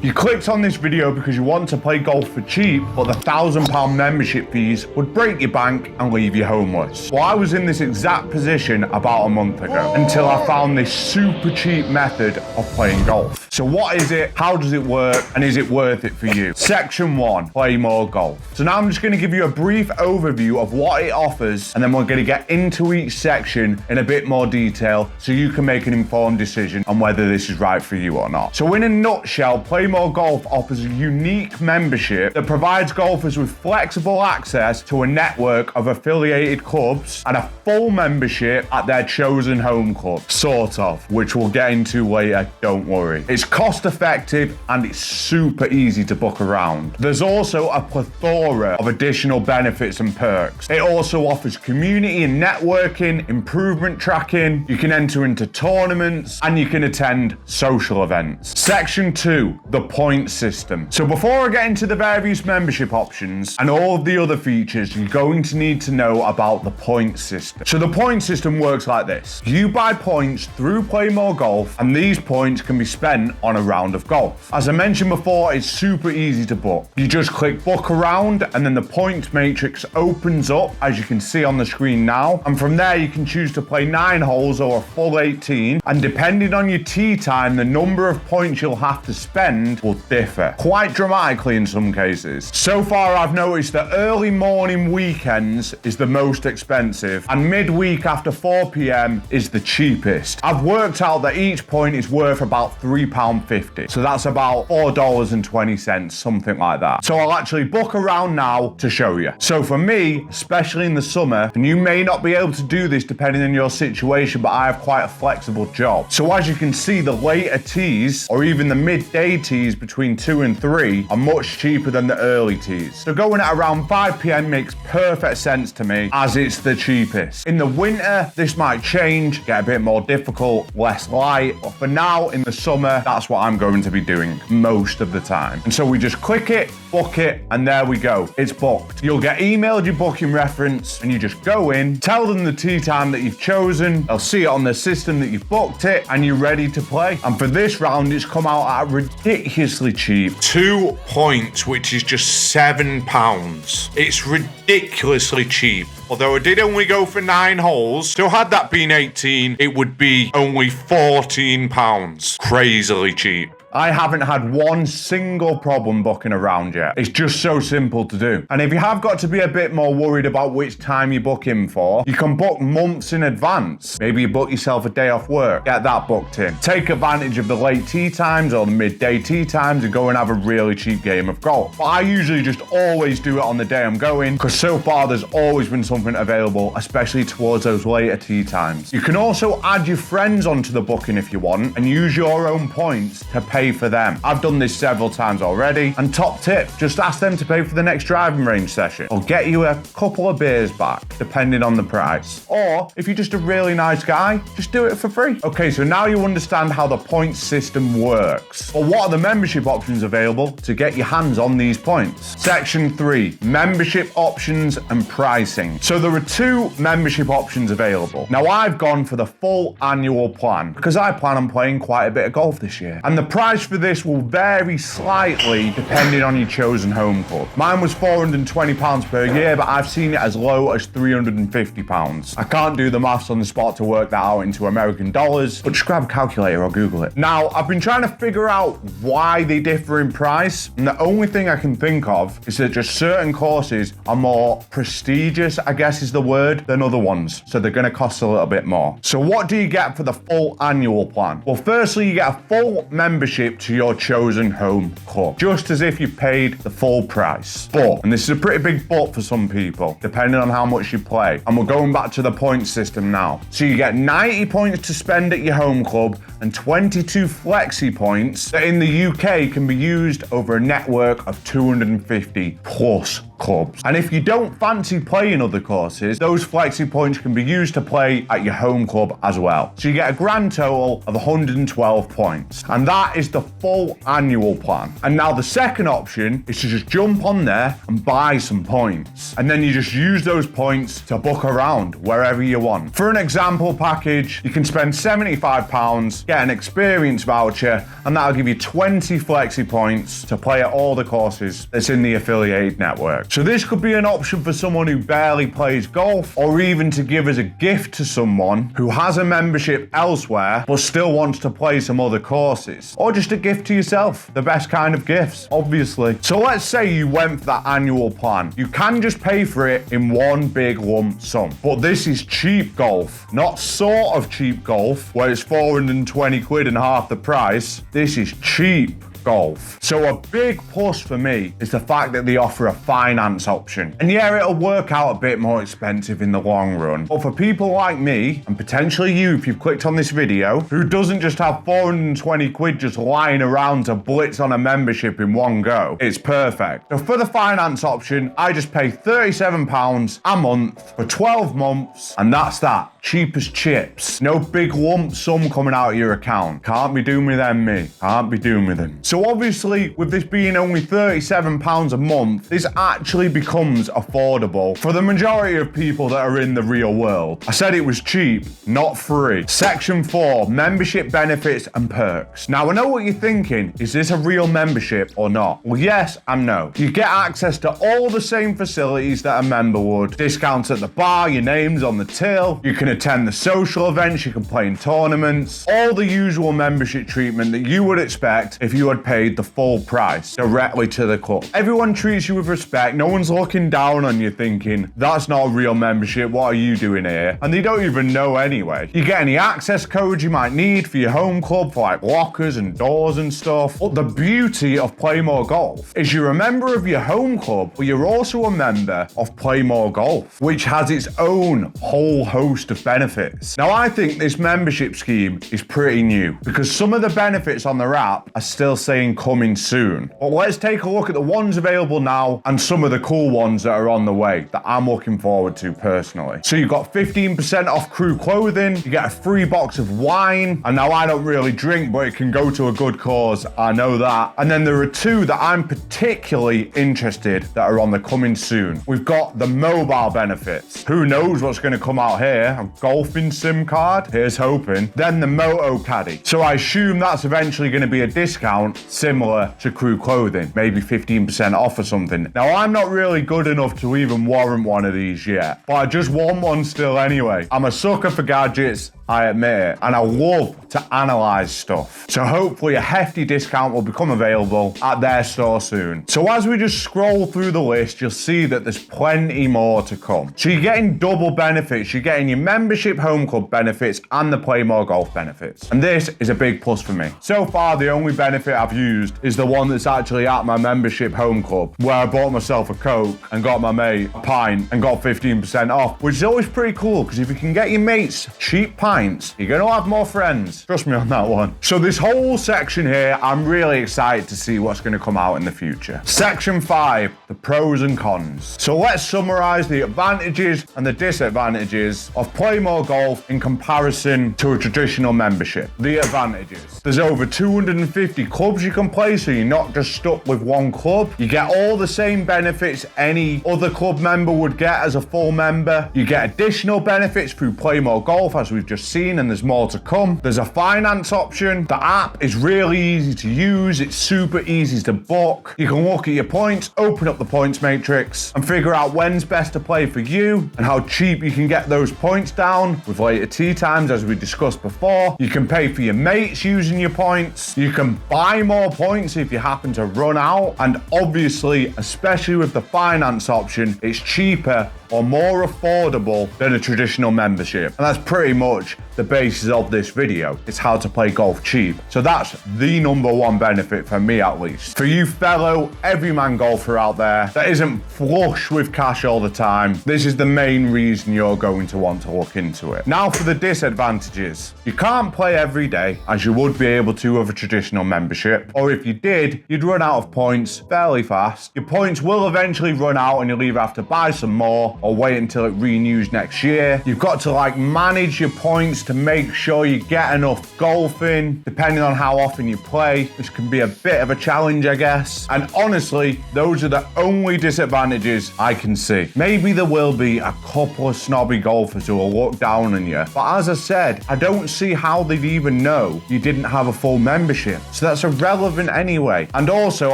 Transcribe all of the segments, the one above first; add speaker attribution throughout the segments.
Speaker 1: You clicked on this video because you want to play golf for cheap, but the £1,000 membership fees would break your bank and leave you homeless. Well, I was in this exact position about a month ago until I found this super cheap method of playing golf. So what is it? How does it work? And is it worth it for you? Section 1, Playmoregolf. So now I'm just going to give you a brief overview of what it offers, and then we're going to get into each section in a bit more detail so you can make an informed decision on whether this is right for you or not. So in a nutshell, Playmoregolf offers a unique membership that provides golfers with flexible access to a network of affiliated clubs and a full membership at their chosen home club, sort of, which we'll get into later, don't worry. It's cost effective and it's super easy to book around. There's also a plethora of additional benefits and perks. It also offers community and networking, improvement tracking, you can enter into tournaments, and you can attend social events. Section 2, the point system. So before I get into the various membership options and all of the other features, you're going to need to know about the point system. So the point system works like this. You buy points through Playmoregolf, and these points can be spent on a round of golf. As I mentioned before, it's super easy to book. You just click book around, and then the points matrix opens up, as you can see on the screen now. And from there, you can choose to play 9 holes or a full 18. And depending on your tee time, the number of points you'll have to spend will differ, quite dramatically in some cases. So far, I've noticed that early morning weekends is the most expensive, and midweek after 4 p.m. is the cheapest. I've worked out that each point is worth about £3.50. So that's about $4.20, something like that. So I'll actually book around now to show you. So for me, especially in the summer, and you may not be able to do this depending on your situation, but I have quite a flexible job. So as you can see, the later tees or even the midday tees between 2 and 3 are much cheaper than the early tees. So going at around 5 p.m. makes perfect sense to me, as it's the cheapest. In the winter, this might change, get a bit more difficult, less light, but for now, in the summer, that's what I'm going to be doing most of the time. And so we just click it, book it, and there we go. It's booked. You'll get emailed your booking reference, and you just go in, tell them the tee time that you've chosen, they'll see it on the system that you've booked it, and you're ready to play. And for this round, it's come out at ridiculously cheap. 2 points, which is just £7. It's ridiculously cheap. Although I did only go for 9 holes, so had that been 18, it would be only £14. Crazily cheap. I haven't had one single problem booking around yet. It's just so simple to do. And if you have got to be a bit more worried about which time you book in for, you can book months in advance. Maybe you book yourself a day off work, get that booked in. Take advantage of the late tee times or the midday tee times and go and have a really cheap game of golf. But I usually just always do it on the day I'm going, because so far there's always been something available, especially towards those later tee times. You can also add your friends onto the booking if you want and use your own points to pay for them. I've done this several times already. And top tip, just ask them to pay for the next driving range session or get you a couple of beers back, depending on the price. Or if you're just a really nice guy, just do it for free. Okay, so now you understand how the points system works. But what are the membership options available to get your hands on these points? Section 3, membership options and pricing. So there are 2 membership options available. Now I've gone for the full annual plan because I plan on playing quite a bit of golf this year. And the price for this will vary slightly depending on your chosen home club. Mine was £420 per year, but I've seen it as low as £350. I can't do the maths on the spot to work that out into American dollars, but just grab a calculator or Google it. Now, I've been trying to figure out why they differ in price, and the only thing I can think of is that just certain courses are more prestigious, I guess is the word, than other ones. So they're going to cost a little bit more. So what do you get for the full annual plan? Well, firstly, you get a full membership to your chosen home club, just as if you paid the full price. But, and this is a pretty big but for some people, depending on how much you play, and we're going back to the point system now. So you get 90 points to spend at your home club and 22 flexi points that in the UK can be used over a network of 250 plus clubs. And if you don't fancy playing other courses, those flexi points can be used to play at your home club as well. So you get a grand total of 112 points. And that is the full annual plan. And now the second option is to just jump on there and buy some points. And then you just use those points to book around wherever you want. For an example package, you can spend £75, get an experience voucher, and that'll give you 20 flexi points to play at all the courses that's in the affiliated network. So this could be an option for someone who barely plays golf, or even to give as a gift to someone who has a membership elsewhere but still wants to play some other courses, or just a gift to yourself. The best kind of gifts, obviously. So let's say you went for that annual plan. You can just pay for it in one big lump sum. But this is cheap golf, not sort of cheap golf where it's 420 quid and half the price. This is cheap golf. So a big plus for me is the fact that they offer a finance option. And yeah, it'll work out a bit more expensive in the long run. But for people like me, and potentially you if you've clicked on this video, who doesn't just have 420 quid just lying around to blitz on a membership in one go, it's perfect. So for the finance option, I just pay £37 a month for 12 months, and that's that. Cheap as chips. No big lump sum coming out of your account. Can't be doing with them, me. Can't be doing with them. So obviously, with this being only £37 a month, this actually becomes affordable for the majority of people that are in the real world. I said it was cheap, not free. Section 4, membership benefits and perks. Now I know what you're thinking, is this a real membership or not? Well, yes and no. You get access to all the same facilities that a member would. Discounts at the bar, your name's on the till, you can attend the social events, you can play in tournaments, all the usual membership treatment that you would expect if you had paid the full price directly to the club. Everyone treats you with respect, no one's looking down on you thinking, that's not a real membership, what are you doing here? And they don't even know anyway. You get any access codes you might need for your home club, for like lockers and doors and stuff. But the beauty of Playmore Golf is you're a member of your home club, but you're also a member of Playmore Golf, which has its own whole host of benefits. Now I think this membership scheme is pretty new because some of the benefits on their app are still saying coming soon. But let's take a look at the ones available now and some of the cool ones that are on the way that I'm looking forward to personally. So you've got 15% off crew clothing, you get a free box of wine, and now I don't really drink, but it can go to a good cause, I know that. And then there are two that I'm particularly interested that are on the coming soon. We've got the mobile benefits. Who knows what's going to come out here? A golfing SIM card? Here's hoping. Then the Moto Caddy. So I assume that's eventually going to be a discount similar to crew clothing, maybe 15% off or something. Now I'm not really good enough to even warrant one of these yet, but I just want one still anyway. I'm a sucker for gadgets, I admit it, and I love to analyze stuff. So hopefully a hefty discount will become available at their store soon. So as we just scroll through the list, you'll see that there's plenty more to come. So you're getting double benefits. You're getting your membership home club benefits and the Playmore Golf benefits. And this is a big plus for me. So far, the only benefit I've used is the one that's actually at my membership home club, where I bought myself a Coke and got my mate a pint and got 15% off, which is always pretty cool because if you can get your mates cheap pints, you're gonna have more friends. Trust me on that one. So this whole section here, I'm really excited to see what's gonna come out in the future. Section 5, the pros and cons. So let's summarize the advantages and the disadvantages of Playmore Golf in comparison to a traditional membership. The advantages. There's over 250 clubs you can play, so you're not just stuck with one club. You get all the same benefits any other club member would get as a full member. You get additional benefits through Playmore Golf, as we've just seen, and there's more to come. There's a finance option. The app is really easy to use. It's super easy to book. You can look at your points, open up the points matrix, and figure out when's best to play for you and how cheap you can get those points down with later tee times, as we discussed before. You can pay for your mates using your points. You can buy more points if you happen to run out. And obviously, especially with the finance option, it's cheaper or more affordable than a traditional membership. And that's pretty much the basis of this video. It's how to play golf cheap. So that's the number one benefit for me, at least. For you fellow everyman golfer out there that isn't flush with cash all the time, this is the main reason you're going to want to look into it. Now for the disadvantages. You can't play every day as you would be able to with a traditional membership, or if you did, you'd run out of points fairly fast. Your points will eventually run out and you'll either have to buy some more or wait until it renews next year. You've got to manage your points to make sure you get enough golfing, depending on how often you play. This can be a bit of a challenge, I guess. And honestly, those are the only disadvantages I can see. Maybe there will be a couple of snobby golfers who will look down on you, but as I said, I don't see how they'd even know you didn't have a full membership. So that's irrelevant anyway. And also,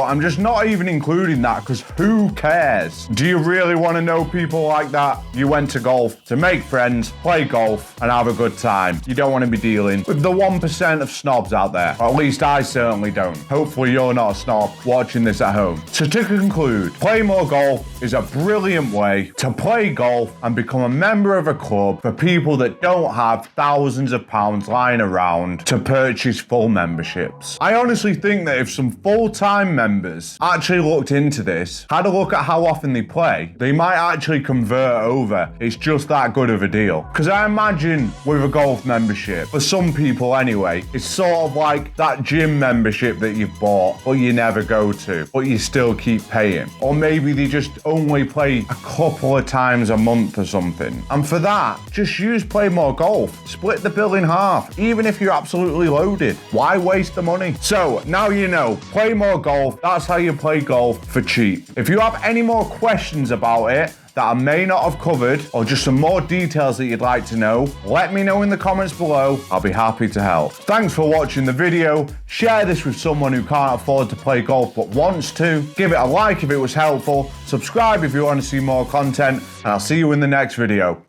Speaker 1: I'm just not even including that because who cares? Do you really want to know people like that? You went to golf to make friends, play golf, and have a good time. You don't want to be dealing with the 1% of snobs out there. Or at least I certainly don't. Hopefully you're not a snob watching this at home. So to conclude, Playmoregolf is a brilliant way to play golf and become a member of a club for people that don't have thousands of pounds lying around to purchase full memberships. I honestly think that if some full-time members actually looked into this, had a look at how often they play, they might actually convert over. It's just that good of a deal. Because I imagine with a golf membership, for some people anyway, it's sort of like that gym membership that you've bought but you never go to, but you still keep paying. Or maybe they just only play a couple of times a month or something. And for that, just use Playmoregolf. Split the bill in half, even if you're absolutely loaded. Why waste the money? So now you know, Playmoregolf, that's how you play golf for cheap. If you have any more questions about it that I may not have covered, or just some more details that you'd like to know, let me know in the comments below. I'll be happy to help. Thanks for watching the video. Share this with someone who can't afford to play golf but wants to. Give it a like if it was helpful. Subscribe if you want to see more content, and I'll see you in the next video.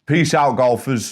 Speaker 1: Peace out, golfers.